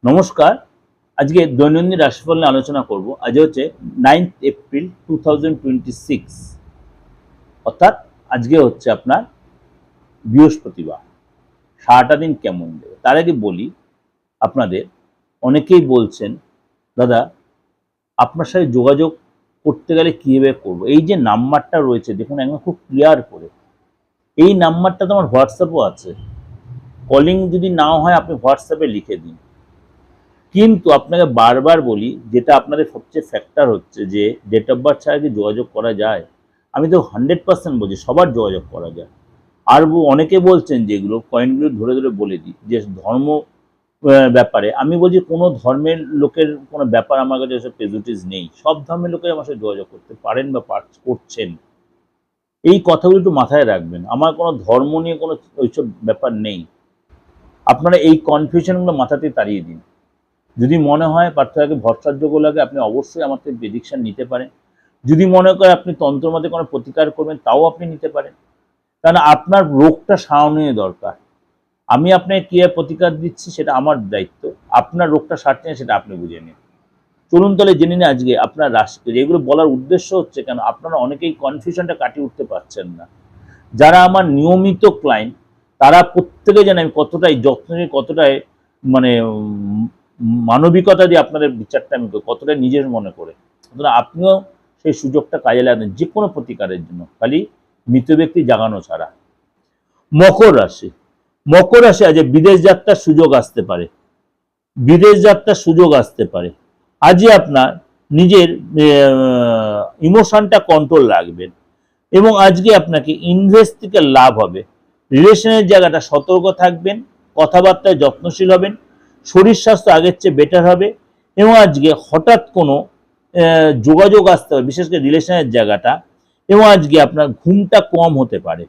নমস্কার। আজকে দৈনন্দিন রাশিফল নিয়ে আলোচনা করব। আজ হচ্ছে 9th এপ্রিল 2026, অর্থাৎ আজকে হচ্ছে আপনার বৃহস্পতিবার। সারাটা দিন কেমন যাবে তার আগে বলি, আপনাদের অনেকেই বলছেন দাদা আপনার সাথে যোগাযোগ করতে গেলে কীভাবে করবো। এই যে নাম্বারটা রয়েছে দেখুন একদম খুব ক্লিয়ার করে, এই নাম্বারটা তো আমার হোয়াটসঅ্যাপও আছে। কলিং যদি নাও হয় আপনি হোয়াটসঅ্যাপে লিখে দিন। কিন্তু আপনাকে বারবার বলি, যেটা আপনাদের সবচেয়ে ফ্যাক্টর হচ্ছে যে ডেট অফ বার্থ ছাড়া কি যোগাযোগ করা যায়। আমি তো 100% বলছি সবার যোগাযোগ করা যায়। আর অনেকে বলছেন যেগুলো পয়েন্টগুলো ধরে ধরে বলে দিই যে ধর্ম ব্যাপারে আমি বলছি কোনো ধর্মের লোকের কোনো ব্যাপার আমার কাছে এসব প্রেজুডিস নেই। সব ধর্মের লোকের আমার সাথে যোগাযোগ করতে পারেন বা করছেন। এই কথাগুলো একটু মাথায় রাখবেন। আমার কোনো ধর্ম নিয়ে কোনো ওইসব ব্যাপার নেই। আপনারা এই কনফিউশনগুলো মাথাতে তাড়িয়ে দিন। যদি মনে হয় পার্থক্যকে ভরসাযোগ্য লাগে আপনি অবশ্যই আমার থেকে প্রেডিকশন নিতে পারেন। যদি মনে করে আপনি তন্ত্রমতে কোনো প্রতিকার করবেন তাও আপনি নিতে পারেন, কারণ আপনার রোগটা সারানোই দরকার। আমি আপনাকে কীভাবে প্রতিকার দিচ্ছি সেটা আমার দায়িত্ব, আপনার রোগটা সারছে সেটা আপনি বুঝে নিন। চলুন তাহলে জেনে নিন আজকে আপনার রাশিকে। এগুলো বলার উদ্দেশ্য হচ্ছে কেন আপনারা অনেকেই কনফিউশনটা কাটিয়ে উঠতে পারছেন না। যারা আমার নিয়মিত ক্লায়েন্ট তারা প্রত্যেকে জানে আমি কতটাই যত্ন নিয়ে, কতটাই মানে মানবিকতা দিয়ে আপনাদের বিচারটা আমি কতটা নিজের মনে করে। সুতরাং আপনিও সেই সুযোগটা কাজে লাগাবেন যে কোনো প্রতিকারের জন্য, খালি মৃত ব্যক্তি জাগানো ছাড়া। মকর রাশি, মকর রাশি আজ বিদেশ যাত্রার সুযোগ আসতে পারে, বিদেশ যাত্রার সুযোগ আসতে পারে। আজই আপনার নিজের ইমোশনটা কন্ট্রোল রাখবেন এবং আজকে আপনাকে ইনভেস্ট থেকে লাভ হবে। রিলেশনের জায়গাটা সতর্ক থাকবেন, কথাবার্তায় যত্নশীল হবেন, শরীর স্বাস্থ্য আগের চেয়ে বেটার হবে এবং আজকে হঠাৎ কোনো যোগাযোগ আসতে হবে বিশেষ করে রিলেশনের জায়গাটা, এবং আজকে আপনার ঘুমটা কম হতে পারে।